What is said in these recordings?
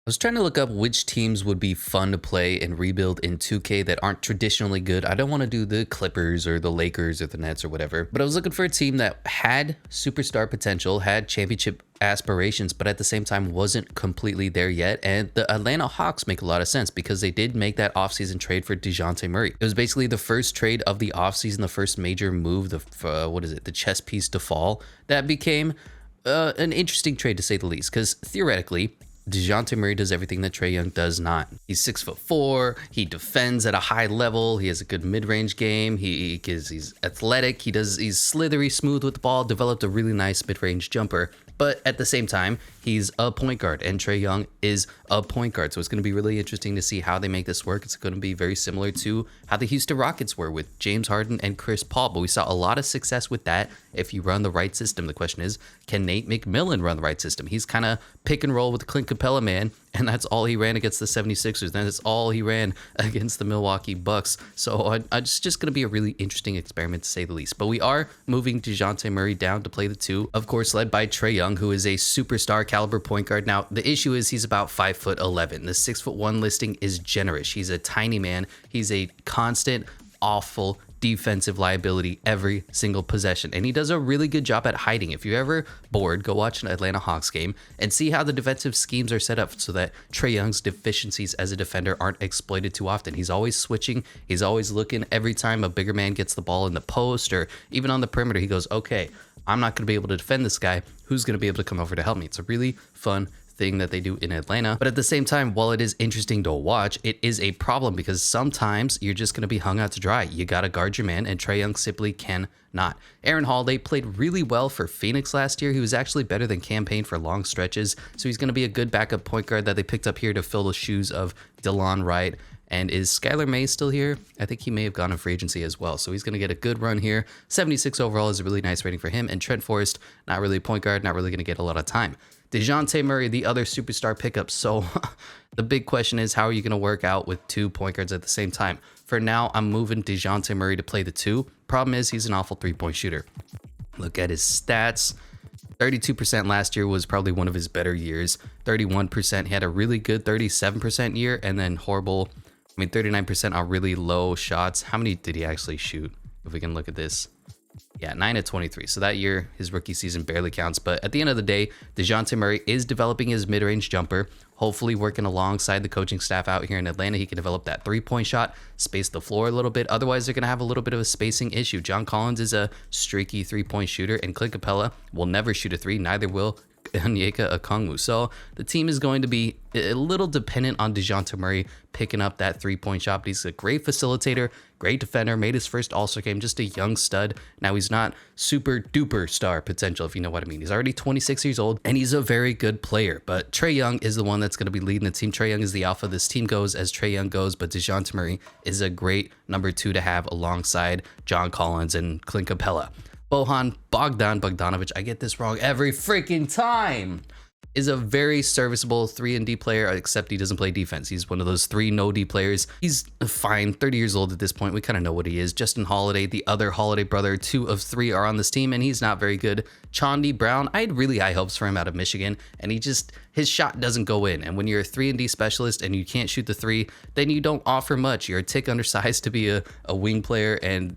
I was trying to look up which teams would be fun to play and rebuild in 2K that aren't traditionally good. I don't want to do the Clippers or the Lakers or the Nets or whatever, but I was looking for a team that had superstar potential, had championship aspirations, but at the same time wasn't completely there yet. And the Atlanta Hawks make a lot of sense because they did make that offseason trade for Dejounte Murray. It was basically the first trade of the offseason, the first major move, the chess piece to fall. That became an interesting trade to say the least, because theoretically, Dejounte Murray does everything that Trae Young does not. He's 6'4". He defends at a high level. He has a good mid-range game. He's athletic. He's slithery, smooth with the ball. Developed a really nice mid-range jumper. But at the same time, he's a point guard, and Trae Young is a point guard. So it's going to be really interesting to see how they make this work. It's going to be very similar to how the Houston Rockets were with James Harden and Chris Paul. But we saw a lot of success with that if you run the right system. The question is, can Nate McMillan run the right system? He's kind of pick and roll with Clint Capella, man. And that's all he ran against the 76ers. Then that's all he ran against the Milwaukee Bucks. So it's just going to be a really interesting experiment, to say the least. But we are moving Dejounte Murray down to play the 2, of course, led by Trae Young, who is a superstar caliber point guard. Now, the issue is he's about 5'11". The 6'1" listing is generous. He's a tiny man. He's a constant, awful defensive liability every single possession, and he does a really good job at hiding. If you're ever bored, go watch an Atlanta Hawks game and see how the defensive schemes are set up so that Trae Young's deficiencies as a defender aren't exploited too often. He's always switching. He's always looking. Every time a bigger man gets the ball in the post or even on the perimeter, he goes, okay, I'm not going to be able to defend this guy. Who's going to be able to come over to help me? It's a really fun thing that they do in Atlanta. But at the same time, while it is interesting to watch, it is a problem because sometimes you're just going to be hung out to dry. You got to guard your man, and Trae Young simply cannot. Aaron Holiday played really well for Phoenix last year. He was actually better than Cam Payne for long stretches, so he's going to be a good backup point guard that they picked up here to fill the shoes of DeLon Wright. And is Skylar May still here? I think he may have gone in free agency as well. So he's going to get a good run here. 76 overall is a really nice rating for him. And Trent Forrest, not really a point guard, not really going to get a lot of time. Dejounte Murray, the other superstar pickup. So the big question is, how are you going to work out with 2 point guards at the same time? For now, I'm moving Dejounte Murray to play the 2. Problem is, he's an awful 3-point shooter. Look at his stats. 32% last year was probably one of his better years. 31%. He had a really good 37% year, and then horrible. 39% on really low shots. How many did he actually shoot? If we can look at this. Yeah, 9 of 23. So that year, his rookie season barely counts. But at the end of the day, Dejounte Murray is developing his mid-range jumper. Hopefully working alongside the coaching staff out here in Atlanta, he can develop that 3-point shot, space the floor a little bit. Otherwise, they're going to have a little bit of a spacing issue. John Collins is a streaky 3-point shooter, and Clint Capella will never shoot a 3. Neither will Onyeka Okongwu. So the team is going to be a little dependent on Dejounte Murray picking up that 3-point shot. But he's a great facilitator, great defender, made his first All-Star game, just a young stud. Now he's not super duper star potential, if you know what I mean. He's already 26 years old, and he's a very good player. But Trae Young is the one that's going to be leading the team. Trae Young is the alpha. This team goes as Trae Young goes, but Dejounte Murray is a great number 2 to have alongside John Collins and Clint Capella. Bojan Bogdanovic, I get this wrong every freaking time, is a very serviceable 3-and-D player, except he doesn't play defense. He's one of those 3 no-D players. He's fine, 30 years old at this point. We kind of know what he is. Justin Holiday, the other Holiday brother, 2 of 3 are on this team, and he's not very good. Chaundi Brown, I had really high hopes for him out of Michigan, and his shot doesn't go in. And when you're a 3-and-D specialist and you can't shoot the 3, then you don't offer much. You're a tick undersized to be a wing player, and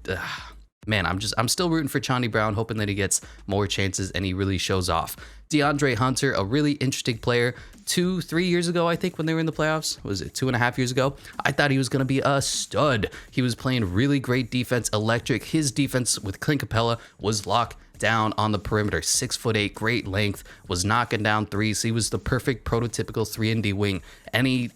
man, I'm still rooting for Chaundi Brown, hoping that he gets more chances and he really shows off. DeAndre Hunter, a really interesting player. 2-3 years ago, I think, when they were in the playoffs, was it 2.5 years ago? I thought he was going to be a stud. He was playing really great defense, electric. His defense with Clint Capella was locked down on the perimeter. 6'8", great length, was knocking down threes. He was the perfect prototypical 3-and-D wing, and he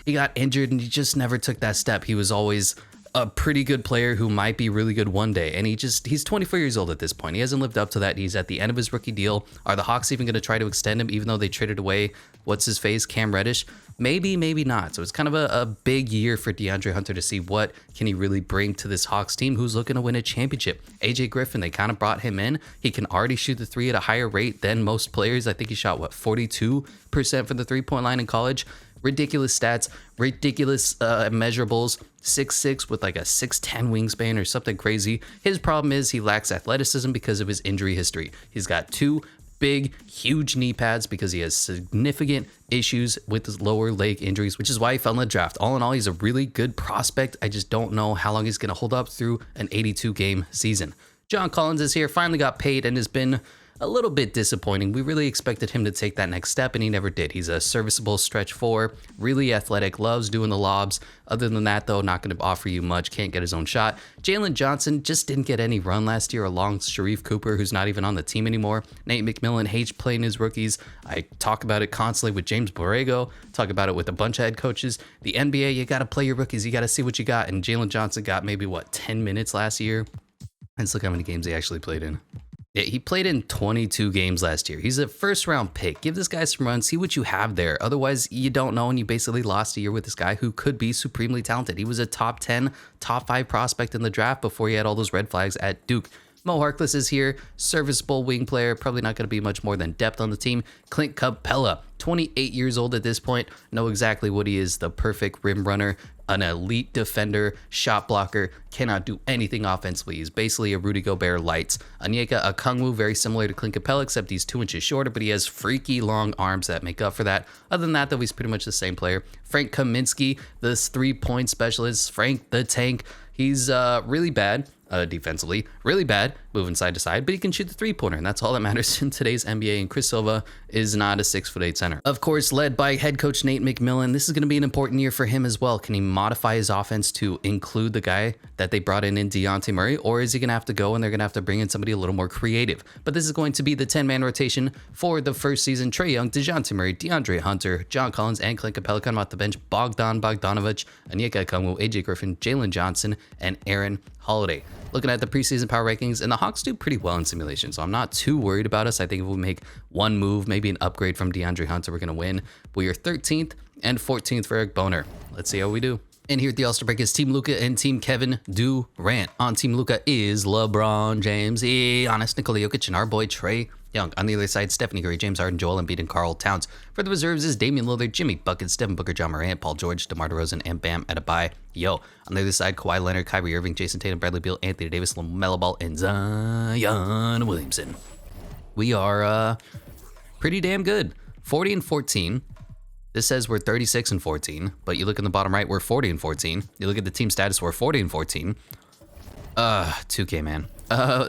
got injured and he just never took that step. He was always a pretty good player who might be really good one day, and he's 24 years old at this point. He hasn't lived up to that. He's at the end of his rookie deal. Are the Hawks even going to try to extend him, even though they traded away what's his face, Cam Reddish? Maybe, maybe not. So it's kind of a big year for DeAndre Hunter to see what can he really bring to this Hawks team who's looking to win a championship. AJ Griffin, they kind of brought him in. He can already shoot the 3 at a higher rate than most players. I think he shot 42% from the 3-point line in college. Ridiculous stats, ridiculous measurables. 6'6" with like a 6'10" wingspan or something crazy. His problem is he lacks athleticism because of his injury history. He's got 2 big, huge knee pads because he has significant issues with his lower leg injuries, which is why he fell in the draft. All in all, he's a really good prospect. I just don't know how long he's going to hold up through an 82-game season. John Collins is here, finally got paid, and has been a little bit disappointing. We really expected him to take that next step, and he never did. He's a serviceable stretch four, really athletic, loves doing the lobs. Other than that, though, not going to offer you much, can't get his own shot. Jalen Johnson just didn't get any run last year along Sharif Cooper, who's not even on the team anymore. Nate McMillan hates playing his rookies. I talk about it constantly with James Borrego, talk about it with a bunch of head coaches. The NBA, you got to play your rookies. You got to see what you got. And Jalen Johnson got maybe, 10 minutes last year? Let's look how many games he actually played in. Yeah, he played in 22 games last year. He's a first-round pick. Give this guy some runs, see what you have there. Otherwise, you don't know, and you basically lost a year with this guy who could be supremely talented. He was a top 10, top 5 prospect in the draft before he had all those red flags at Duke. Mo Harkless is here, serviceable wing player, probably not going to be much more than depth on the team. Clint Capella, 28 years old at this point, know exactly what he is, the perfect rim runner, an elite defender, shot blocker, cannot do anything offensively. He's basically a Rudy Gobert lights. Onyeka Okongwu, very similar to Clint Capella, except he's 2 inches shorter, but he has freaky long arms that make up for that. Other than that, though, he's pretty much the same player. Frank Kaminsky, this 3-point specialist. Frank the Tank, he's really bad. Defensively, really bad, moving side to side, but he can shoot the three-pointer, and that's all that matters in today's NBA. And Chris Silva is not a 6'8" center. Of course, led by head coach Nate McMillan, this is going to be an important year for him as well. Can he modify his offense to include the guy that they brought in Dejounte Murray, or is he going to have to go and they're going to have to bring in somebody a little more creative? But this is going to be the 10-man rotation for the first season. Trae Young, Dejounte Murray, DeAndre Hunter, John Collins, and Clint Capella come off the bench. Bogdan Bogdanovic, Onyeka Okongwu, AJ Griffin, Jalen Johnson, and Aaron Holiday. Looking at the preseason power rankings, and the Hawks do pretty well in simulation, so I'm not too worried about us. I think if we make one move, maybe an upgrade from DeAndre Hunter, we're going to win. We are 13th and 14th for Eric Boner. Let's see how we do. And here at the All-Star break is Team Luka and Team Kevin Durant. On Team Luka is LeBron James, Giannis, Nikola Jokic, and our boy Trae Young. On the other side, Stephanie Curry, James Harden, Joel Embiid, and Karl Towns. For the reserves is Damian Lillard, Jimmy Buckets, Devin Booker, John Morant, Paul George, DeMar DeRozan, and Bam Adebayo. On the other side, Kawhi Leonard, Kyrie Irving, Jason Tatum, Bradley Beal, Anthony Davis, LaMelo Ball, and Zion Williamson. We are pretty damn good. 40 and 14. This says we're 36 and 14, but you look in the bottom right, we're 40 and 14. You look at the team status, we're 40 and 14. 2K, man.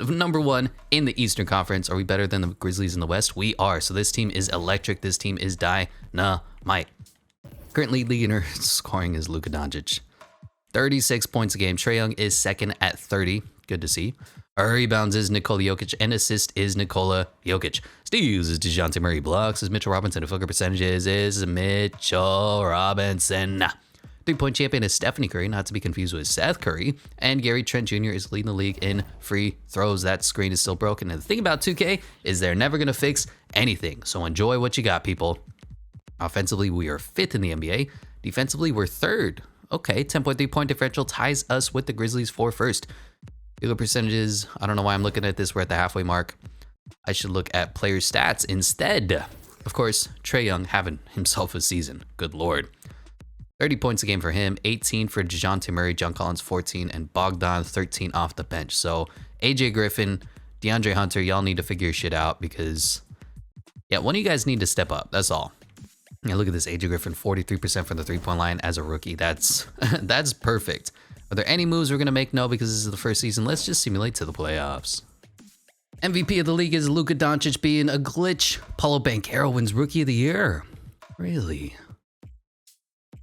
Number 1 in the Eastern Conference. Are we better than the Grizzlies in the West? We are. So this team is electric. This team is dynamite. Currently leader scoring is Luka Doncic. 36 points a game. Trae Young is second at 30. Good to see. Our rebounds is Nikola Jokic, and assist is Nikola Jokic. Steals is Dejounte Murray. Blocks is Mitchell Robinson. And field goal percentages is Mitchell Robinson. 3-point champion is Stephanie Curry, not to be confused with Seth Curry. And Gary Trent Jr. is leading the league in free throws. That screen is still broken. And the thing about 2K is they're never going to fix anything. So enjoy what you got, people. Offensively, we are 5th in the NBA. Defensively, we're 3rd. Okay, 10.3-point differential ties us with the Grizzlies for first. Field goal percentages, I don't know why I'm looking at this. We're at the halfway mark. I should look at player stats instead. Of course, Trae Young having himself a season. Good Lord. 30 points a game for him, 18 for Dejounte Murray, John Collins 14, and Bogdan 13 off the bench. So AJ Griffin, DeAndre Hunter, y'all need to figure your shit out because, yeah, one of you guys need to step up. That's all. Yeah, look at this, AJ Griffin, 43% from the 3-point line as a rookie. That's that's perfect. Are there any moves we're going to make? No, because this is the first season. Let's just simulate to the playoffs. MVP of the league is Luka Doncic being a glitch. Paulo Banchero wins Rookie of the Year. Really?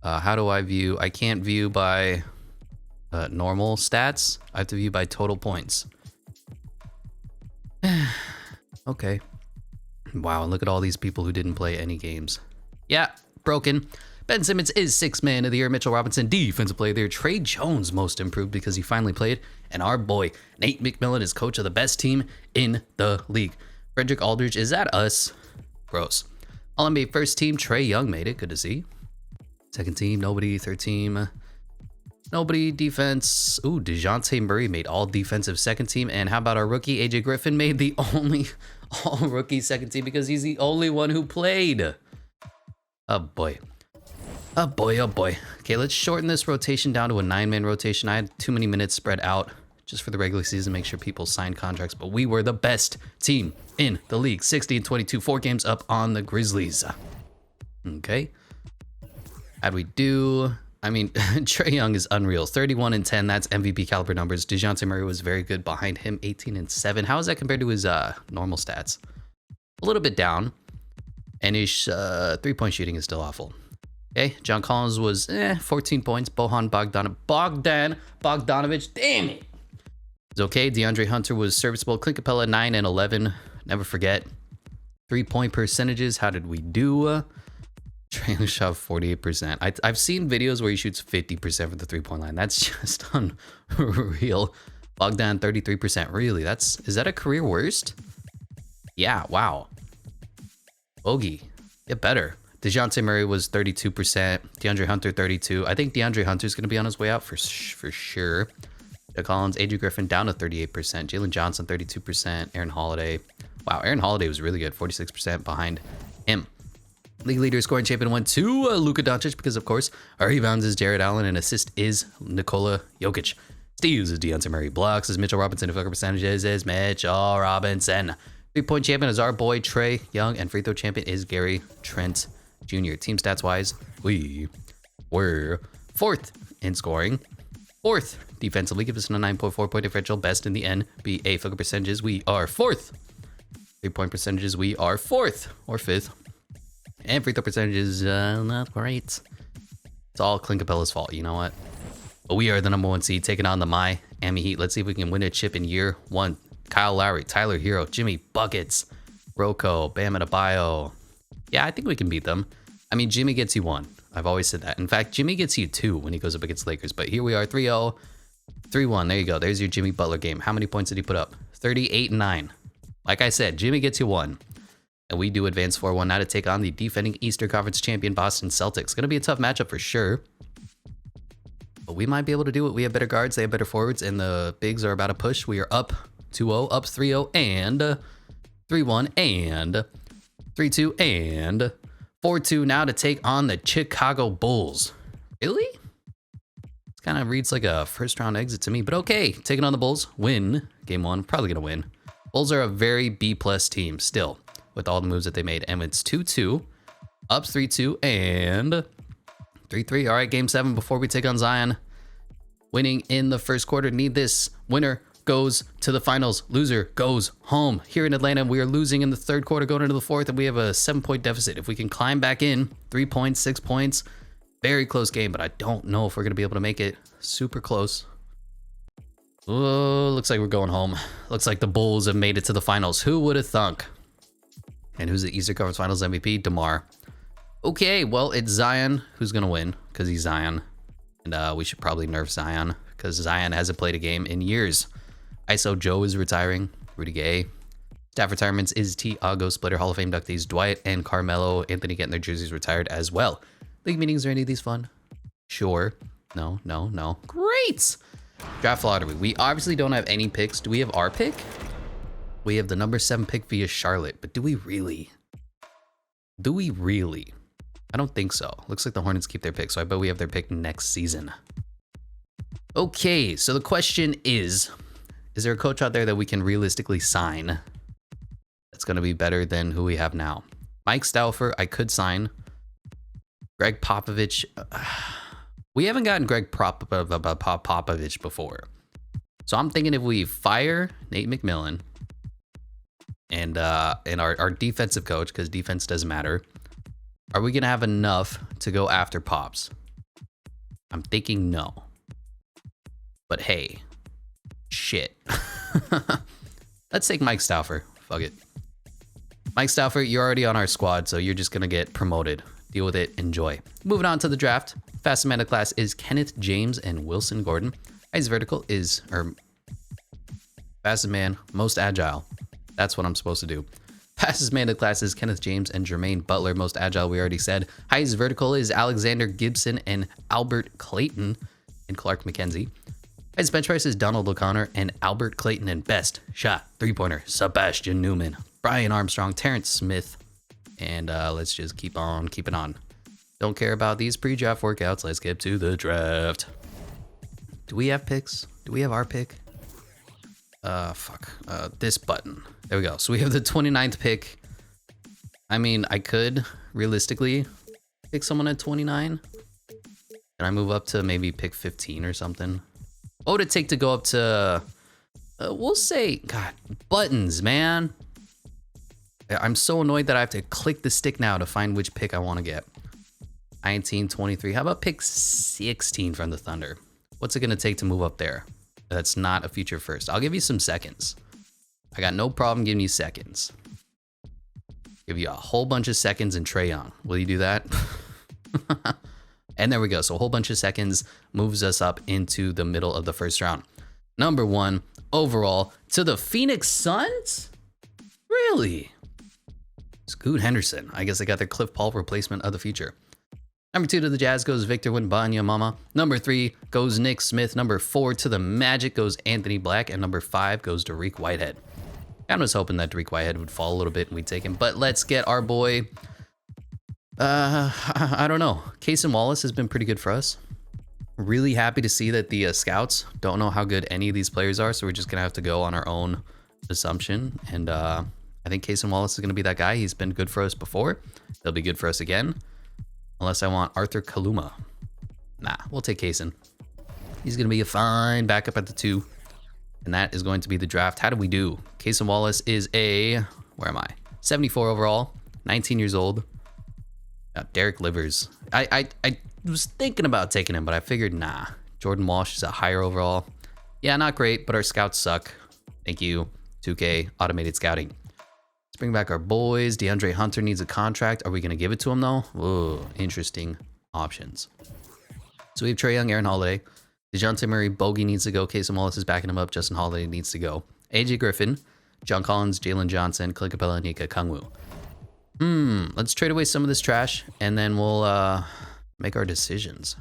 How do I view? I can't view by normal stats. I have to view by total points. Okay. Wow, look at all these people who didn't play any games. Yeah, broken. Ben Simmons is 6th man of the year. Mitchell Robinson, defensive player of the year. Trey Jones, most improved because he finally played. And our boy, Nate McMillan, is coach of the best team in the league. Frederick Aldridge is at us. Gross. All-NBA first team, Trae Young made it. Good to see. Second team, nobody. Third team, nobody. Defense. Ooh, Dejounte Murray made all defensive second team. And how about our rookie, AJ Griffin, made the only all-rookie second team because he's the only one who played. Oh, boy. Oh boy, oh boy. Okay, let's shorten this rotation down to a 9-man rotation. I had too many minutes spread out just for the regular season, make sure people sign contracts. But we were the best team in the league. 60-22, 4 games up on the Grizzlies. Okay. How'd we do? I mean, Trae Young is unreal. 31-10, that's MVP caliber numbers. Dejounte Murray was very good behind him, 18-7. How is that compared to his normal stats? A little bit down. And his 3-point shooting is still awful. Okay, John Collins was 14 points. Bogdan Bogdanovic, damn it. It's okay. DeAndre Hunter was serviceable. Clint Capella, 9 and 11. Never forget. 3-point percentages, how did we do? Trae shot 48%. I've seen videos where he shoots 50% from the 3-point line. That's just unreal. Bogdan 33%. Really? Is that a career worst? Yeah, wow. Bogey, get better. Dejounte Murray was 32%. DeAndre Hunter 32%. I think DeAndre Hunter's going to be on his way out for sure. Jack Collins, AJ Griffin down to 38%. Jalen Johnson 32%. Aaron Holiday. Wow, Aaron Holiday was really good. 46% behind him. League leader scoring champion went to Luka Doncic because, of course, our rebounds is Jared Allen and assist is Nikola Jokic. Steals is Dejounte Murray. Blocks is Mitchell Robinson. Field goal percentages is Mitchell Robinson. 3-point champion is our boy Trae Young, and free throw champion is Gary Trent Jr. Team stats wise, we were 4th in scoring, 4th defensively, give us a 9.4 point differential, best in the NBA. Field goal percentages, we are 4th. 3-point percentages, we are 4th or 5th. And free throw percentages, not great. It's all Clint Capella's fault, you know what? But we are the number 1 seed, taking on the Miami Heat. Let's see if we can win a chip in year 1. Kyle Lowry, Tyler Hero, Jimmy Buckets, Rocco, Bam Adebayo. Yeah, I think we can beat them. I mean, Jimmy gets you 1. I've always said that. In fact, Jimmy gets you 2 when he goes up against Lakers. But here we are, 3-0, 3-1. There you go. There's your Jimmy Butler game. How many points did he put up? 38-9. Like I said, Jimmy gets you 1. And we do advance 4-1 now to take on the defending Eastern Conference champion Boston Celtics. Going to be a tough matchup for sure. But we might be able to do it. We have better guards. They have better forwards. And the bigs are about to push. We are up 2-0, up 3-0, and 3-1, and 3-2, and 4-2 now to take on the Chicago Bulls. Really? This kind of reads like a first-round exit to me. But okay, taking on the Bulls. Win. Game 1. Probably going to win. Bulls are a very B-plus team still, with all the moves that they made. And it's 2-2, up 3-2, and 3-3. All right, game 7 before we take on Zion. Winning in the first quarter. Need this. Winner goes to the finals. Loser goes home. Here in Atlanta, we are losing in the third quarter, going into the fourth, and we have a 7-point deficit. If we can climb back in, 3 points, 6 points, very close game, but I don't know if we're going to be able to make it. Super close. Oh, looks like we're going home. Looks like the Bulls have made it to the finals. Who would have thunk? And who's the Eastern Conference Finals MVP? DeMar. Okay, well, it's Zion who's going to win because he's Zion. And we should probably nerf Zion because Zion hasn't played a game in years. ISO Joe is retiring. Rudy Gay. Staff retirements is Tiago Splitter, Hall of Fame inductees Dwight and Carmelo Anthony getting their jerseys retired as well. League meetings, are any of these fun? Sure. No. Great! Draft lottery. We obviously don't have any picks. Do we have our pick? We have the number 7 pick via Charlotte, but do we really? I don't think so. Looks like the Hornets keep their pick, so I bet we have their pick next season. Okay, so the question is there a coach out there that we can realistically sign that's going to be better than who we have now? Mike Stauffer, I could sign. Greg Popovich. We haven't gotten Greg Popovich before. So I'm thinking if we fire Nate McMillan and our defensive coach, because defense doesn't matter, are we going to have enough to go after Pops? I'm thinking no. But hey, shit. Let's take Mike Stauffer. Fuck it. Mike Stauffer, you're already on our squad, so you're just going to get promoted. Deal with it. Enjoy. Moving on to the draft. Fastest man of class is Kenneth James and Wilson Gordon. Highest vertical is, fastest man, most agile. That's what I'm supposed to do. Fastest man of class is Kenneth James and Jermaine Butler. Most agile, we already said. Highest vertical is Alexander Gibson and Albert Clayton and Clark McKenzie. Highest bench press is Donald O'Connor and Albert Clayton. And best shot three-pointer, Sebastian Newman, Brian Armstrong, Terrence Smith. And let's just keep on keeping on. Don't care about these pre-draft workouts. Let's get to the draft. Do we have picks? Do we have our pick? this button. There we go. So we have the 29th pick. I mean, I could realistically pick someone at 29. Can I move up to maybe pick 15 or something? What would it take to go up to, we'll say, God, buttons, man. I'm so annoyed that I have to click the stick now to find which pick I want to get. 19, 23. How about pick 16 from the Thunder? What's it going to take to move up there? That's not a future first. I'll give you some seconds. I got no problem giving you seconds. Give you a whole bunch of seconds in Trae Young. Will you do that? And there we go. So a whole bunch of seconds moves us up into the middle of the first round. Number 1 overall to the Phoenix Suns? Really? Scoot Henderson. I guess they got their Cliff Paul replacement of the future. Number 2 to the Jazz goes Victor Wembanyama. Number 3 goes Nick Smith. Number 4 to the Magic goes Anthony Black. And number 5 goes Dariq Whitehead. I was hoping that Dariq Whitehead would fall a little bit and we'd take him. But let's get our boy... I don't know. Cason Wallace has been pretty good for us. Really happy to see that the scouts don't know how good any of these players are. So we're just going to have to go on our own assumption. And I think Cason Wallace is going to be that guy. He's been good for us before. He'll be good for us again. Unless I want Arthur Kaluma. Nah, we'll take Cason. He's going to be a fine backup at the 2. And that is going to be the draft. How do we do? Cason Wallace is a, where am I? 74 overall, 19 years old. Derek Livers. I was thinking about taking him, but I figured, nah. Jordan Walsh is a higher overall. Yeah, not great, but our scouts suck. Thank you, 2K Automated Scouting. Let's bring back our boys. DeAndre Hunter needs a contract. Are we going to give it to him, though? Whoa, interesting options. So we have Trae Young, Aaron Holiday. Dejounte Murray, Bogey needs to go. Cason Wallace is backing him up. Justin Holiday needs to go. AJ Griffin, John Collins, Jalen Johnson, Clint Capella, Nika Kungwu. Let's trade away some of this trash, and then we'll make our decisions.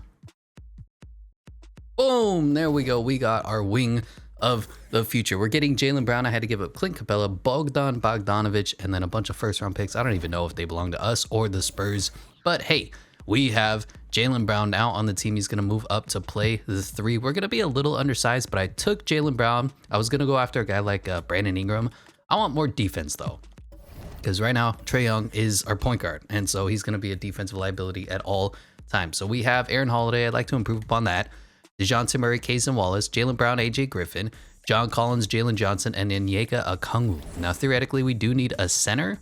Boom! There we go. We got our wing of the future. We're getting Jaylen Brown. I had to give up Clint Capella, Bogdan Bogdanovic, and then a bunch of first-round picks. I don't even know if they belong to us or the Spurs. But hey, we have Jaylen Brown now on the team. He's going to move up to play the 3. We're going to be a little undersized, but I took Jaylen Brown. I was going to go after a guy like Brandon Ingram. I want more defense, though. Because right now, Trae Young is our point guard. And so he's going to be a defensive liability at all times. So we have Aaron Holiday. I'd like to improve upon that. Dejounte Murray, Cason Wallace, Jaylen Brown, AJ Griffin, John Collins, Jalen Johnson, and Onyeka Okongwu. Now, theoretically, we do need a center.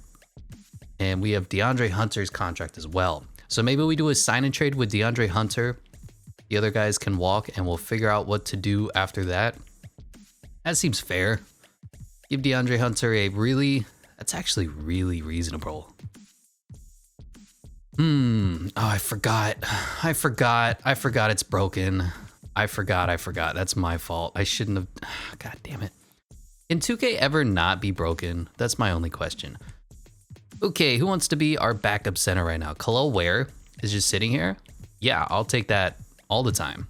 And we have DeAndre Hunter's contract as well. So maybe we do a sign and trade with DeAndre Hunter. The other guys can walk, and we'll figure out what to do after that. That seems fair. Give DeAndre Hunter a really... That's actually really reasonable. Oh, I forgot it's broken. I forgot. That's my fault. I shouldn't have. God damn it. Can 2K ever not be broken? That's my only question. Okay, who wants to be our backup center right now? Khalil Ware is just sitting here? Yeah, I'll take that all the time.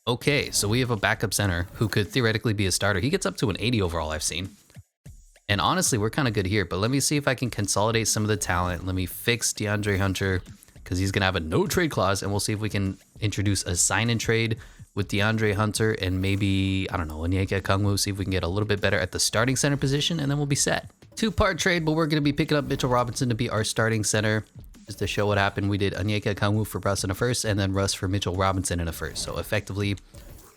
Okay, so we have a backup center who could theoretically be a starter. He gets up to an 80 overall, I've seen. And honestly, we're kind of good here, but let me see if I can consolidate some of the talent. Let me fix DeAndre Hunter because he's going to have a no trade clause, and we'll see if we can introduce a sign and trade with DeAndre Hunter and maybe, I don't know, Onyeka Okongwu, see if we can get a little bit better at the starting center position, and then we'll be set. 2-part trade, but we're going to be picking up Mitchell Robinson to be our starting center. Just to show what happened, we did Onyeka Okongwu for Russ in a first, and then Russ for Mitchell Robinson in a first. So effectively,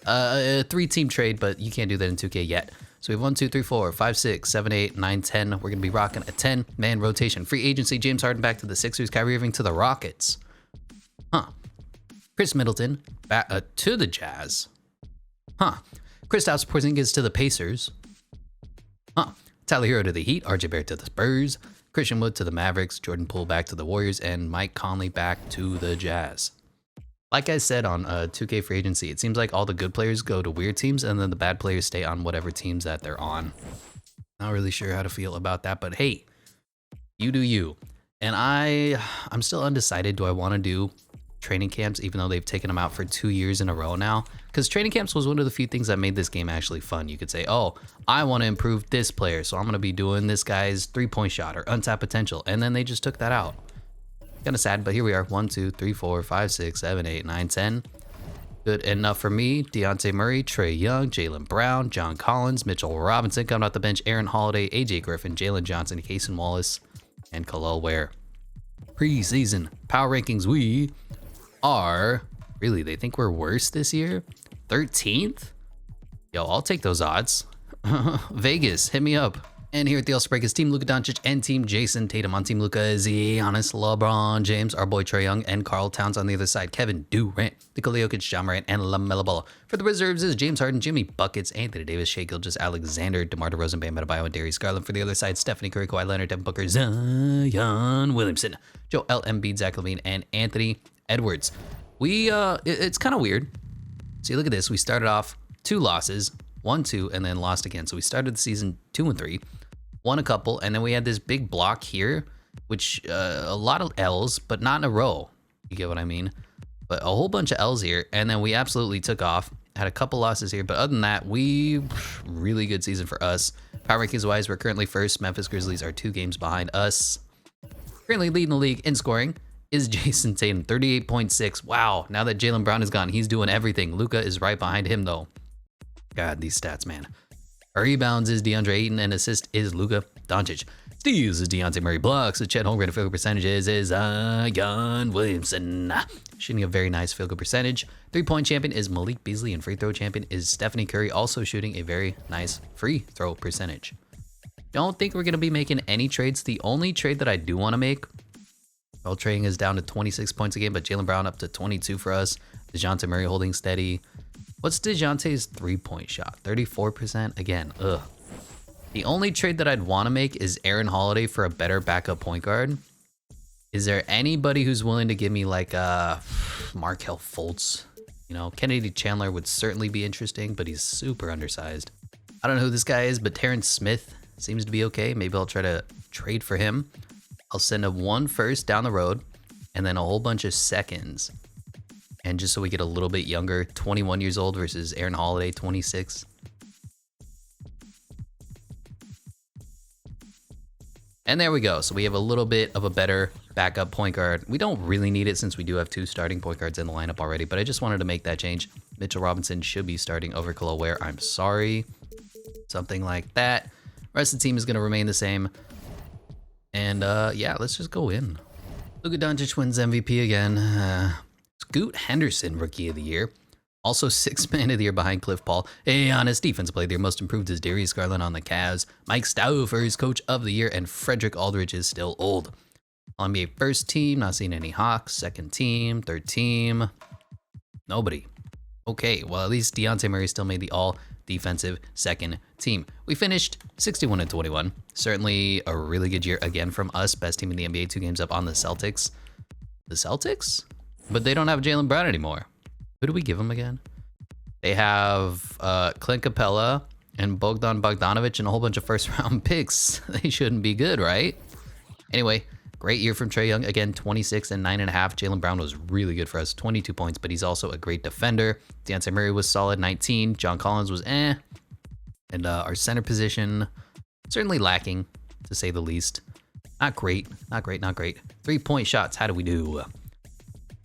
a 3-team trade, but you can't do that in 2K yet. So we have 1, 2, 3, 4, 5, 6, 7, 8, 9, 10. We're going to be rocking a 10-man rotation. Free agency, James Harden back to the Sixers, Kyrie Irving to the Rockets. Chris Middleton back to the Jazz. Kristaps Porzingis to the Pacers. Tyler Hero to the Heat, RJ Barrett to the Spurs, Christian Wood to the Mavericks, Jordan Poole back to the Warriors, and Mike Conley back to the Jazz. Like I said on 2K Free Agency, it seems like all the good players go to weird teams and then the bad players stay on whatever teams that they're on. Not really sure how to feel about that, but hey, you do you. And I'm still undecided. Do I want to do training camps even though they've taken them out for 2 years in a row now? Because training camps was one of the few things that made this game actually fun. You could say, oh, I want to improve this player, so I'm going to be doing this guy's 3-point shot or untapped potential. And then they just took that out. Kind of sad, but here we are. 1, 2, 3, 4, 5, 6, 7, 8, 9, 10. Good enough for me. Dejounte Murray, Trae Young, Jaylen Brown, John Collins, Mitchell Robinson coming off the bench, Aaron Holiday, AJ Griffin, Jalen Johnson, Cason Wallace, and Khalil Ware. Preseason power rankings, we are, really, they think we're worse this year? 13th? Yo, I'll take those odds. Vegas, hit me up. And here at the All-Star break is Team Luka Doncic and Team Jason Tatum. On Team Luka is Giannis, LeBron James, our boy Trae Young, and Karl Towns. On the other side, Kevin Durant, Nikola Jokic, Ja Morant, and LaMelo Ball. For the reserves is James Harden, Jimmy Buckets, Anthony Davis, Shai Gilgeous, Alexander, DeMar DeRozan, Bam Adebayo, and Darius Garland. For the other side, Stephanie Curry, Kawhi Leonard, Devin Booker, Zion Williamson, Joel Embiid, Zach LaVine, and Anthony Edwards. It's kind of weird. See, look at this. We started off 2 losses, 1-2, and then lost again. So we started the season 2-3. Won a couple, and then we had this big block here, which a lot of L's, but not in a row. You get what I mean? But a whole bunch of L's here, and then we absolutely took off. Had a couple losses here, but other than that, really good season for us. Power rankings wise, we're currently first. Memphis Grizzlies are 2 games behind us. Currently leading the league in scoring is Jason Tatum, 38.6. Wow, now that Jaylen Brown is gone, he's doing everything. Luka is right behind him, though. God, these stats, man. Our rebounds is DeAndre Ayton, and assist is Luka Doncic. Steals is Dejounte Murray. Blocks is Chet Holmgren. Field goal percentages is Zion Williamson. Shooting a very nice field goal percentage. 3-point champion is Malik Beasley, and free throw champion is Stephanie Curry, also shooting a very nice free throw percentage. Don't think we're going to be making any trades. The only trade that I do want to make, well, trading is down to 26 points a game, but Jaylen Brown up to 22 for us. Dejounte Murray holding steady. What's DeJounte's 3-point shot? 34%? Again, ugh. The only trade that I'd want to make is Aaron Holiday for a better backup point guard. Is there anybody who's willing to give me like Markelle Fultz? You know, Kennedy Chandler would certainly be interesting, but he's super undersized. I don't know who this guy is, but Terrence Smith seems to be okay. Maybe I'll try to trade for him. I'll send him 1 first down the road and then a whole bunch of seconds. And just so we get a little bit younger, 21 years old versus Aaron Holiday, 26. And there we go. So we have a little bit of a better backup point guard. We don't really need it since we do have 2 starting point guards in the lineup already, but I just wanted to make that change. Mitchell Robinson should be starting over Khalil Ware. I'm sorry. Something like that. Rest of the team is going to remain the same. And yeah, let's just go in. Luka Doncic wins MVP again. Scoot Henderson, Rookie of the Year. Also 6th Man of the Year behind Cliff Paul. Giannis, Defensive Player of the Year. Most improved is Darius Garland on the Cavs. Mike Stauffer is Coach of the Year. And Frederick Aldridge is still old. NBA first team, not seeing any Hawks. Second team, third team. Nobody. Okay, well at least Dejounte Murray still made the all-defensive second team. We finished 61-21. Certainly a really good year again from us. Best team in the NBA, 2 games up on the Celtics. The Celtics? But they don't have Jaylen Brown anymore. Who do we give them again? They have Clint Capella and Bogdan Bogdanovic and a whole bunch of first-round picks. They shouldn't be good, right? Anyway, great year from Trae Young. Again, 26 and 9.5. Jaylen Brown was really good for us, 22 points, but he's also a great defender. Dejounte Murray was solid, 19. John Collins was eh. And our center position, certainly lacking, to say the least. Not great, not great, not great. 3-point shots, how do we do?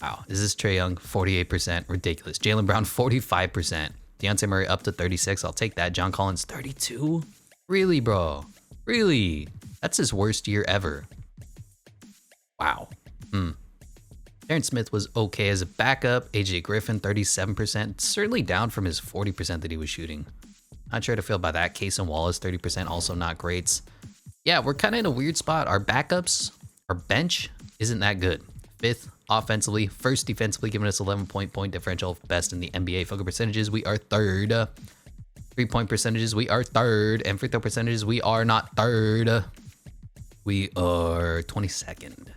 Wow, is this Trae Young? 48%, ridiculous. Jaylen Brown, 45%. Dejounte Murray up to 36, I'll take that. John Collins, 32? Really, bro? Really? That's his worst year ever. Wow. Terrence Smith was okay as a backup. AJ Griffin, 37%. Certainly down from his 40% that he was shooting. Not sure how to feel about that. Cason Wallace, 30%, also not great. Yeah, we're kind of in a weird spot. Our backups, our bench isn't that good. 5th offensively, 1st defensively, giving us 11-point differential, best in the NBA. Field goal percentages, we are 3rd. 3-point percentages, we are 3rd. And free throw percentages, we are not 3rd. We are 22nd.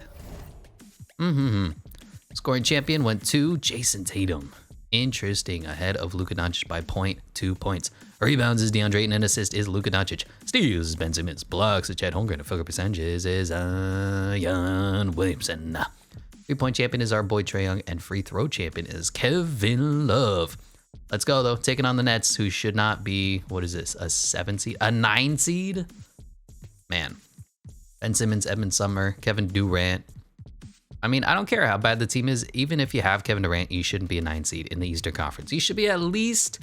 Scoring champion went to Jason Tatum. Interesting, ahead of Luka Doncic by 0.2 points. Rebounds is DeAndre Ayton, and assist is Luka Doncic. Steals is Ben Simmons. Blocks is Chet Holmgren. And field goal percentages is Zion Williamson. 3-point champion is our boy Trae Young, and free throw champion is Kevin Love. Let's go, though. Taking on the Nets, who should not be, what is this, a 7 seed? A 9 seed? Man. Ben Simmons, Edmund Sumner, Kevin Durant. I mean, I don't care how bad the team is. Even if you have Kevin Durant, you shouldn't be a 9 seed in the Eastern Conference. You should be at least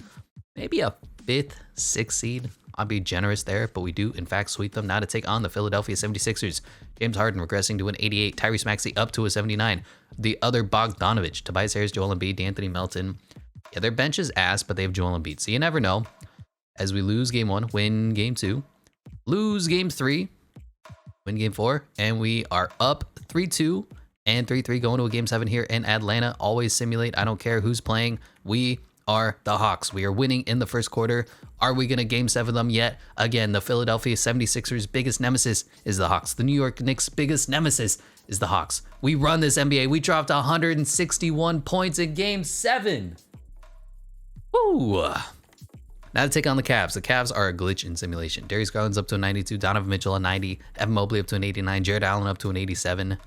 maybe a 5th, 6th seed. I'll be generous there, but we do, in fact, sweep them now to take on the Philadelphia 76ers. James Harden regressing to an 88. Tyrese Maxey up to a 79. The other Bogdanovich, Tobias Harris, Joel Embiid, D'Anthony Melton. Yeah, their bench is ass, but they have Joel Embiid. So you never know. As we lose game 1, win game 2, lose game 3, win game 4, and we are up 3-2 and 3-3 going to a game 7 here in Atlanta. Always simulate. I don't care who's playing. We are the Hawks. We are winning in the first quarter. Are we going to game 7 them yet? Again, the Philadelphia 76ers biggest nemesis is the Hawks. The New York Knicks biggest nemesis is the Hawks. We run this NBA. We dropped 161 points in game 7. Woo! Now to take on the Cavs. The Cavs are a glitch in simulation. Darius Garland's up to a 92, Donovan Mitchell a 90, Evan Mobley up to an 89, Jared Allen up to an 87.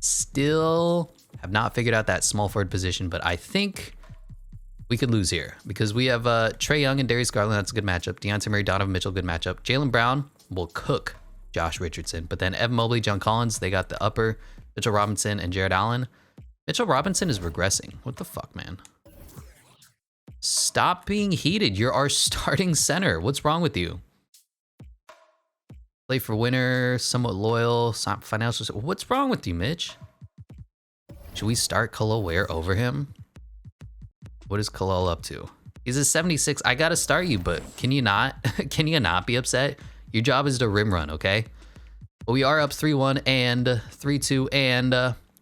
Still have not figured out that small forward position, but I think we could lose here because we have Trae Young and Darius Garland. That's a good matchup. Dejounte Murray, Donovan Mitchell, good matchup. Jaylen Brown will cook Josh Richardson, but then Evan Mobley, John Collins, they got the upper. Mitchell Robinson and Jared Allen. Mitchell Robinson is regressing. What the fuck, man? Stop being heated. You're our starting center. What's wrong with you? Play for winner, somewhat loyal, financial. What's wrong with you, Mitch? Should we start Khalil Ware over him? What is Khalil up to? He's a 76. I gotta start you, but can you not? Can you not be upset? Your job is to rim run, okay? But we are up 3-1 and 3-2, and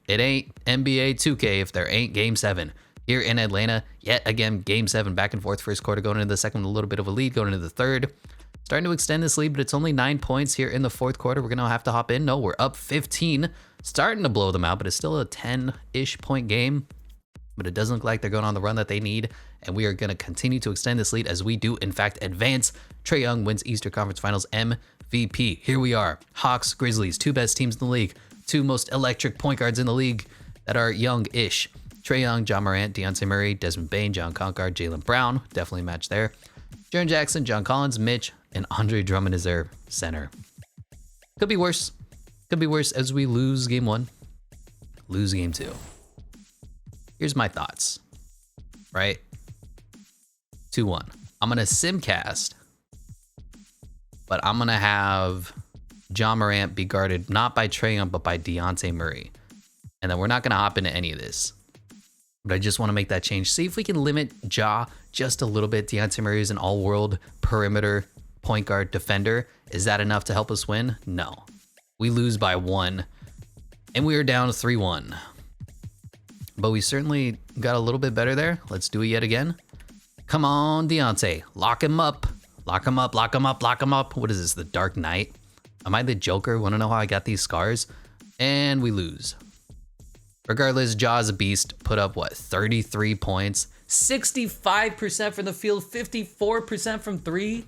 it ain't NBA 2K if there ain't Game 7. Here in Atlanta, yet again, game 7, back and forth, first quarter, going into the second with a little bit of a lead, going into the third. Starting to extend this lead, but it's only 9 points here in the fourth quarter. We're going to have to hop in. No, we're up 15, starting to blow them out, but it's still a 10-ish point game. But it doesn't look like they're going on the run that they need, and we are going to continue to extend this lead as we do, in fact, advance. Trae Young wins Eastern Conference Finals MVP. Here we are, Hawks, Grizzlies, 2 best teams in the league, 2 most electric point guards in the league that are young-ish. Trae Young, John Morant, Dejounte Murray, Desmond Bane, John Conchar, Jaylen Brown, definitely match there. Jaren Jackson, John Collins, Mitch, and Andre Drummond is their center. Could be worse. Could be worse as we lose game 1, lose game 2. Here's my thoughts, right? 2-1. I'm going to simcast, but I'm going to have John Morant be guarded not by Trae Young, but by Dejounte Murray. And then we're not going to hop into any of this. But I just want to make that change. See if we can limit Ja just a little bit. Dejounte Murray is an all-world perimeter point guard defender. Is that enough to help us win? No. We lose by 1, and we are down 3-1. But we certainly got a little bit better there. Let's do it yet again. Come on, Dejounte. Lock him up. Lock him up, lock him up, lock him up. What is this, the Dark Knight? Am I the Joker? Want to know how I got these scars? And we lose. Regardless, Ja's a beast. Put up, what, 33 points? 65% from the field, 54% from 3.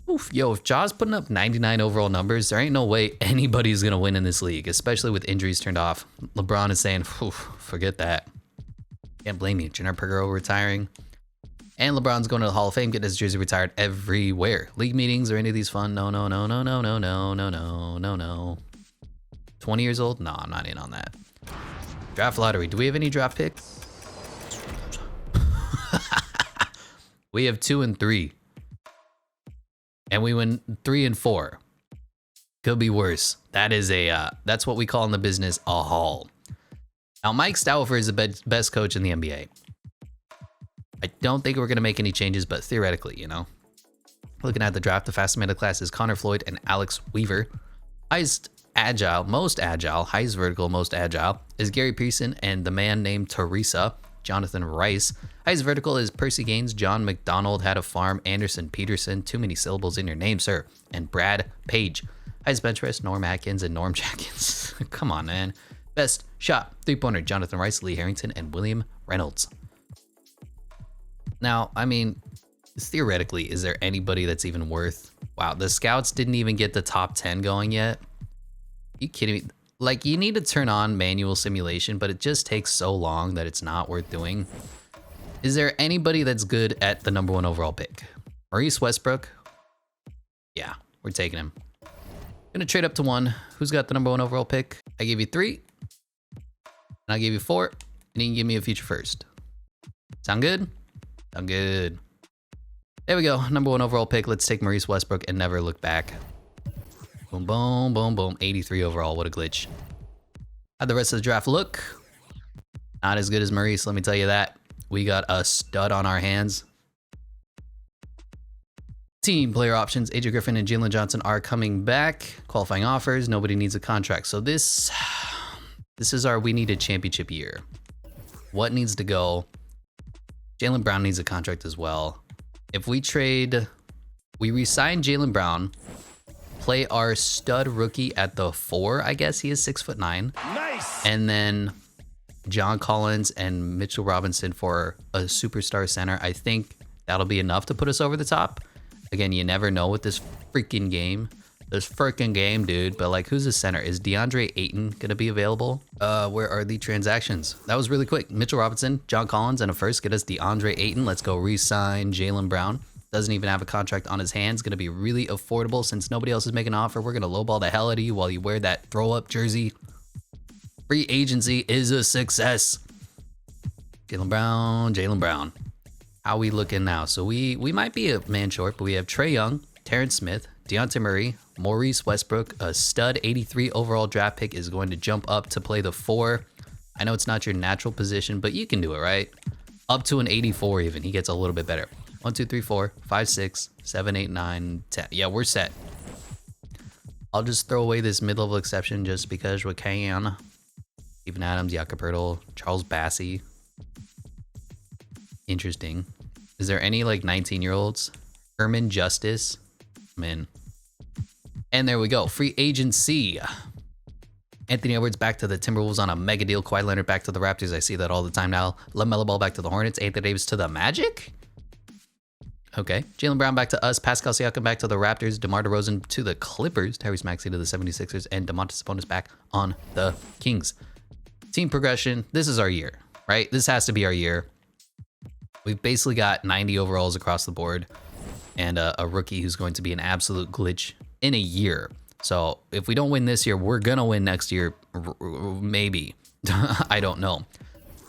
Oof. Yo, if Ja's putting up 99 overall numbers, there ain't no way anybody's going to win in this league, especially with injuries turned off. LeBron is saying, forget that. Can't blame you. Jenner Pergero retiring. And LeBron's going to the Hall of Fame, getting his jersey retired everywhere. League meetings or any of these fun? No. 20 years old? No, I'm not in on that. Draft lottery. Do we have any draft picks? We have 2 and 3. And we win 3 and 4. Could be worse. That is that's what we call in the business a haul. Now, Mike Stouffer is the best coach in the NBA. I don't think we're going to make any changes, but theoretically, you know. Looking at the draft, the fastest man of the class is Connor Floyd and Alex Weaver. Highest agile, most agile, highest vertical, most agile is Gary Pearson and the man named Teresa, Jonathan Rice. Highest vertical is Percy Gaines, John McDonald, had a farm, Anderson Peterson, too many syllables in your name, sir, and Brad Page. Highest bench press, Norm Atkins and Norm Jackins. Come on, man. Best shot, 3-pointer, Jonathan Rice, Lee Harrington, and William Reynolds. Now, I mean, theoretically, is there anybody that's even worth... Wow, the scouts didn't even get the top 10 going yet. You kidding me? Like, you need to turn on manual simulation, but it just takes so long that it's not worth doing. Is there anybody that's good at the #1 overall pick? Maurice Westbrook? Yeah, we're taking him. Gonna trade up to 1. Who's got the #1 overall pick? I gave you 3. And I gave you 4. And you can give me a future first. Sound good? Sound good. There we go. #1 overall pick. Let's take Maurice Westbrook and never look back. Boom, boom, boom, boom. 83 overall. What a glitch. How'd the rest of the draft look? Not as good as Maurice, let me tell you that. We got a stud on our hands. Team player options. AJ Griffin and Jalen Johnson are coming back. Qualifying offers. Nobody needs a contract. So this is our we need a championship year. What needs to go? Jaylen Brown needs a contract as well. If we trade, we resign Jaylen Brown, play our stud rookie at the 4, I guess he is 6'9". Nice. And then John Collins and Mitchell Robinson for a superstar center. I think that'll be enough to put us over the top. Again, you never know with this freaking game. This freaking game, dude. But like, who's the center? Is DeAndre Ayton gonna be available? Where are the transactions? That was really quick. Mitchell Robinson, John Collins, and a first get us DeAndre Ayton. Let's go re-sign Jaylen Brown. Doesn't even have a contract on his hands. Gonna be really affordable since nobody else is making an offer. We're gonna lowball the hell out of you while you wear that throw-up jersey. Free agency is a success. Jaylen Brown. How we looking now? So we might be a man short, but we have Trae Young, Terrence Smith, Dejounte Murray, Maurice Westbrook, a stud 83 overall draft pick is going to jump up to play the 4. I know it's not your natural position, but you can do it, right? Up to an 84 even. He gets a little bit better. 1, 2, 3, 4, 5, 6, 7, 8, 9, 10. Yeah, we're set. I'll just throw away this mid-level exception just because we can. Steven Adams, Jakob Poeltl, Charles Bassey. Interesting. Is there any like 19-year-olds? Herman Justice. I'm in. And there we go. Free agency. Anthony Edwards back to the Timberwolves on a mega deal. Kawhi Leonard back to the Raptors. I see that all the time now. LaMelo Ball back to the Hornets. Anthony Davis to the Magic. Okay. Jaylen Brown back to us. Pascal Siakam back to the Raptors. DeMar DeRozan to the Clippers. Tyrese Maxey to the 76ers. And Domantas Sabonis back on the Kings. Team progression. This is our year, right? This has to be our year. We've basically got 90 overalls across the board and a rookie who's going to be an absolute glitch in a year. So if we don't win this year, we're going to win next year. Maybe. I don't know.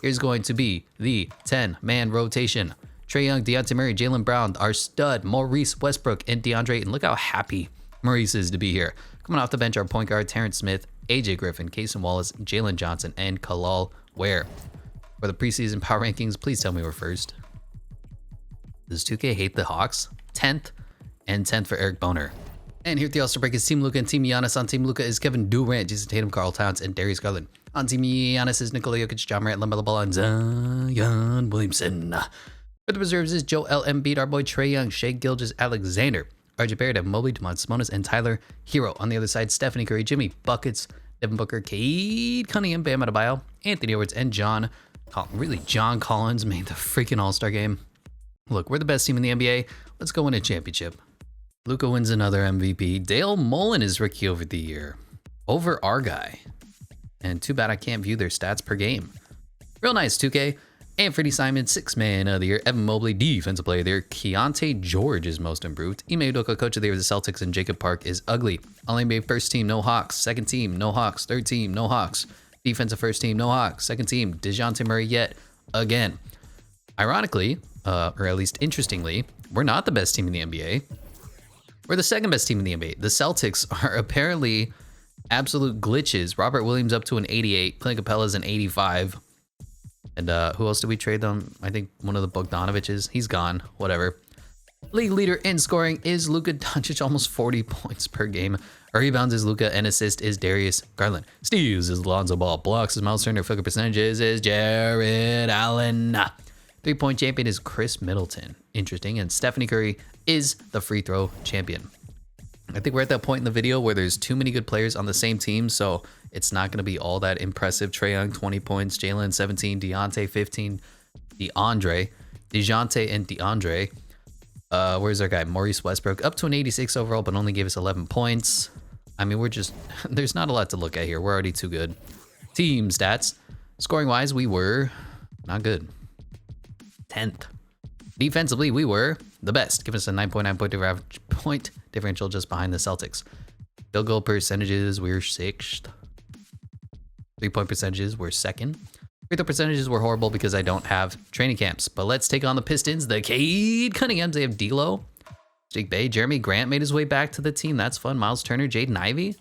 Here's going to be the 10-man rotation. Trae Young, Dejounte Murray, Jaylen Brown, our stud, Maurice Westbrook, and DeAndre Ayton. Look how happy Maurice is to be here. Coming off the bench, our point guard, Terrence Smith, AJ Griffin, Cason Wallace, Jalen Johnson, and Kalal Ware. For the preseason power rankings, please tell me we're first. Does 2K hate the Hawks? 10th and 10th for Eric Boner. And here at the All-Star break is Team Luka and Team Giannis. On Team Luka is Kevin Durant, Jason Tatum, Karl Towns, and Darius Garland. On Team Giannis is Nikola Jokic, John Morant, LaMelo Ball, and Zion Williamson. For the reserves is Joel Embiid, our boy Trae Young, Shai Gilgeous-Alexander, RJ Barrett, Evan Mobley, Domantas Sabonis, and Tyler Hero. On the other side, Stephanie Curry, Jimmy Buckets, Devin Booker, Cade Cunningham, Bam Adebayo, Anthony Edwards, and John Collins made the freaking All-Star game. Look, we're the best team in the NBA. Let's go win a championship. Luka wins another MVP. Dale Mullen is Rookie of the Year over our guy. And too bad I can't view their stats per game. Real nice, 2K. And Freddie Simon, 6th Man of the Year. Evan Mobley, Defensive Player of the Year. Keontae George is Most Improved. Ime Udoka, Coach of the Year of the Celtics. And Jacob Park is ugly. All-NBA First Team, no Hawks. Second Team, no Hawks. Third Team, no Hawks. Defensive First Team, no Hawks. Second Team, Dejounte Murray yet again. Ironically, or at least interestingly, we're not the best team in the NBA. We're the second best team in the NBA. The Celtics are apparently absolute glitches. Robert Williams up to an 88. Clint Capella's an 85. And who else did we trade them? I think one of the Bogdanoviches. He's gone. Whatever. League leader in scoring is Luka Doncic, almost 40 points per game. Our rebounds is Luka, and assist is Darius Garland. Steals is Lonzo Ball. Blocks is Miles Turner. Field goal percentages is Jared Allen. 3-point champion is Chris Middleton. Interesting. And Stephanie Curry is the free throw champion. I think we're at that point in the video where there's too many good players on the same team, so it's not going to be all that impressive. Trae Young, 20 points. Jalen, 17. Dejounte, 15. Dejounte, and DeAndre. Where's our guy? Maurice Westbrook. Up to an 86 overall, but only gave us 11 points. I mean, we're just... there's not a lot to look at here. We're already too good. Team stats. Scoring-wise, we were not good. 10th. Defensively, we were the best, giving us a 9.9 point differential just behind the Celtics. Field goal percentages, we're 6th. 3-point percentages, we're 2nd. Free throw percentages were horrible because I don't have training camps. But let's take on the Pistons. The Cade Cunninghams. They have D'Lo, Jake Bay, Jeremy Grant made his way back to the team. That's fun. Miles Turner, Jaden Ivey.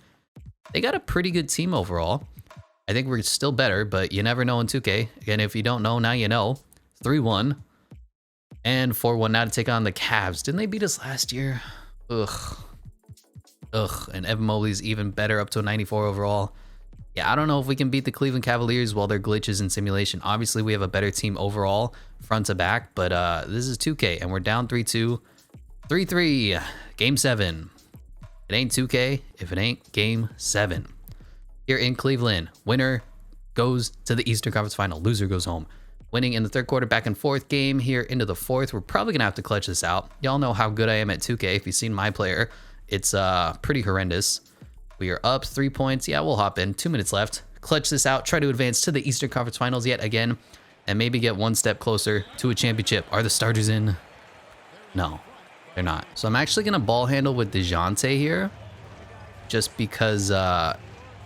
They got a pretty good team overall. I think we're still better, but you never know in 2K. Again, if you don't know, now you know. 3-1 and 4-1 now to take on the Cavs. Didn't they beat us last year? Ugh. And Evan Mobley's even better, up to a 94 overall. Yeah, I don't know if we can beat the Cleveland Cavaliers while they're glitches in simulation. Obviously, we have a better team overall, front to back, but this is 2K, and we're down 3-2. 3-3, Game 7. It ain't 2K if it ain't Game 7. Here in Cleveland, winner goes to the Eastern Conference Final. Loser goes home. Winning in the third quarter, back and forth game here into the fourth. We're probably going to have to clutch this out. Y'all know how good I am at 2K. If you've seen my player, it's pretty horrendous. We are up 3 points. Yeah, we'll hop in. 2 minutes left. Clutch this out. Try to advance to the Eastern Conference Finals yet again. And maybe get one step closer to a championship. Are the starters in? No, they're not. So I'm actually going to ball handle with Dejounte here. Just because, I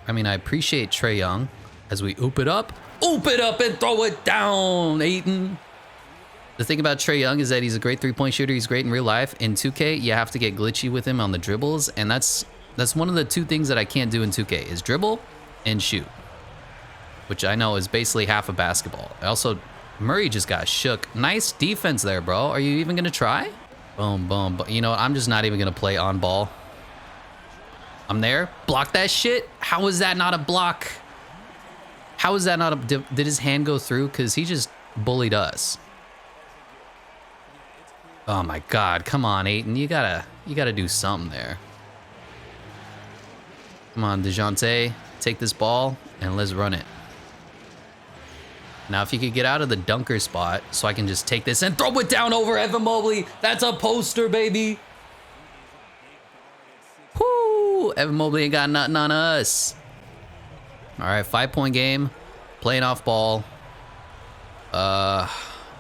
appreciate Trae Young as we oop it up. Oop it up and throw it down, Aiden. The thing about Trae Young is that he's a great 3-point shooter. He's great in real life. In 2K, you have to get glitchy with him on the dribbles. And that's one of the 2 things that I can't do in 2K is dribble and shoot, which I know is basically half a basketball. Also, Murray just got shook. Nice defense there, bro. Are you even going to try? Boom, boom. But you know what? I'm just not even going to play on ball. I'm there. Block that shit. How is that not a block? How is that not a... Did his hand go through? Because he just bullied us. Oh my God. Come on, Aiton. You gotta do something there. Come on, Dejounte. Take this ball and let's run it. Now, if you could get out of the dunker spot so I can just take this and throw it down over Evan Mobley. That's a poster, baby. Whoo! Evan Mobley ain't got nothing on us. All right, 5-point game. Playing off ball. Not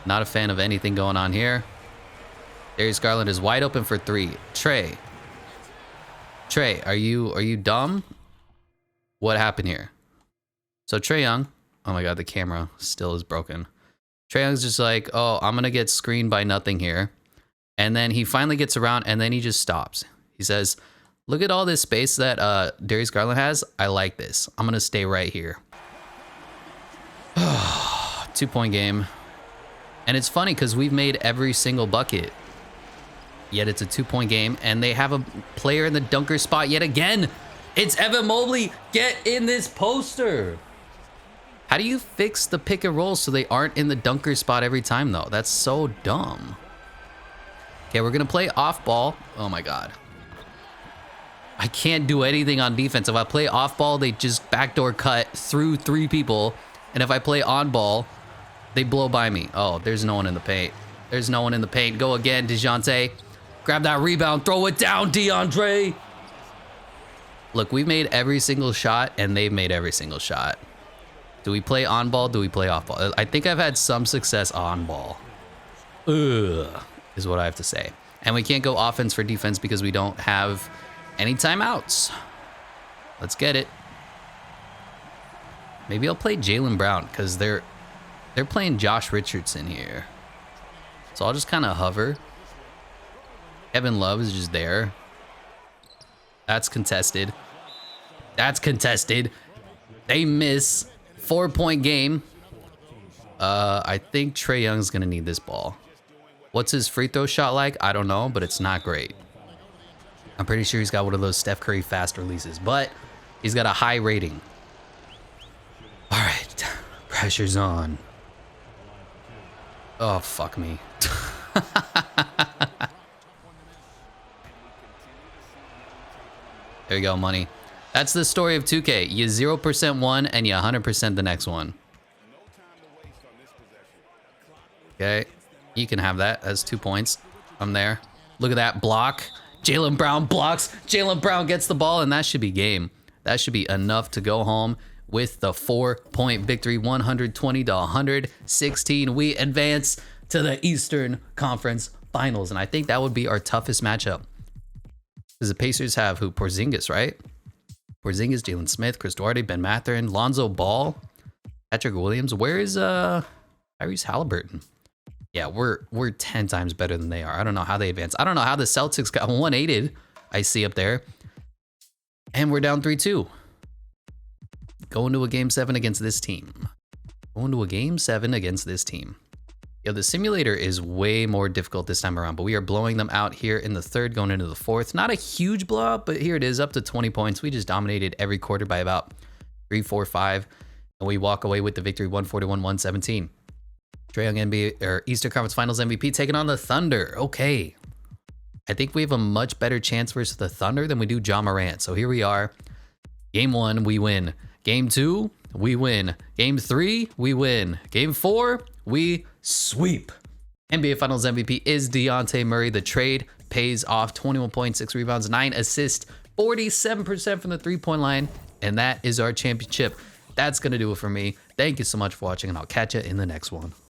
a fan of anything going on here. Darius Garland is wide open for 3. Trae, are you dumb? What happened here? So Trae Young, oh my God, the camera still is broken. Trae Young's just like, oh, I'm gonna get screened by nothing here. And then he finally gets around and then he just stops. He says, look at all this space that Darius Garland has. I like this. I'm gonna stay right here. 2-point game. And it's funny because we've made every single bucket. Yet it's a 2-point game, and they have a player in the dunker spot yet again. It's Evan Mobley. Get in this poster. How do you fix the pick and roll so they aren't in the dunker spot every time, though? That's so dumb. Okay, we're going to play off ball. Oh, my God. I can't do anything on defense. If I play off ball, they just backdoor cut through 3 people. And if I play on ball, they blow by me. Oh, there's no one in the paint. There's no one in the paint. Go again, Dejounte. Grab that rebound. Throw it down, DeAndre. Look, we've made every single shot, and they've made every single shot. Do we play on ball? Do we play off ball? I think I've had some success on ball. Ugh, is what I have to say. And we can't go offense for defense because we don't have any timeouts. Let's get it. Maybe I'll play Jaylen Brown because they're playing Josh Richardson here. So I'll just kind of hover. Kevin Love is just there. That's contested. That's contested. They miss. 4-point game. I think Trae Young's gonna need this ball. What's his free throw shot like? I don't know, but it's not great. I'm pretty sure he's got one of those Steph Curry fast releases, but he's got a high rating. All right, pressure's on. Oh, fuck me. There you go, money. That's the story of 2K. You 0% one and you 100% the next one. Okay, you can have that as 2 points. I'm there. Look at that block. Jaylen Brown blocks. Jaylen Brown gets the ball, and that should be game. That should be enough to go home with the 4-point victory, 120 to 116. We advance to the Eastern Conference Finals, and I think that would be our toughest matchup. Does the Pacers have who? Porzingis, right? Porzingis, Jalen Smith, Chris Duarte, Ben Mathurin, Lonzo Ball, Patrick Williams. Where is Tyrese Halliburton? Yeah, we're 10 times better than they are. I don't know how they advanced. I don't know how the Celtics got 1-8'd. I see up there. And we're down 3-2. Going to a game 7 against this team. Going to a game 7 against this team. Yo, the simulator is way more difficult this time around, but we are blowing them out here in the third, going into the fourth. Not a huge blowout, but here it is, up to 20 points. We just dominated every quarter by about 3, 4, 5, and we walk away with the victory, 141-117. Trae Young NBA or Eastern Conference Finals MVP taking on the Thunder. Okay, I think we have a much better chance versus the Thunder than we do Ja Morant. So here we are. Game 1, we win. Game 2, we win. Game 3, we win. Game 4, we sweep. NBA Finals MVP is Dejounte Murray. The trade pays off. 21 points, 6 rebounds, 9 assists, 47% from the three-point line. And that is our championship. That's going to do it for me. Thank you so much for watching, and I'll catch you in the next one.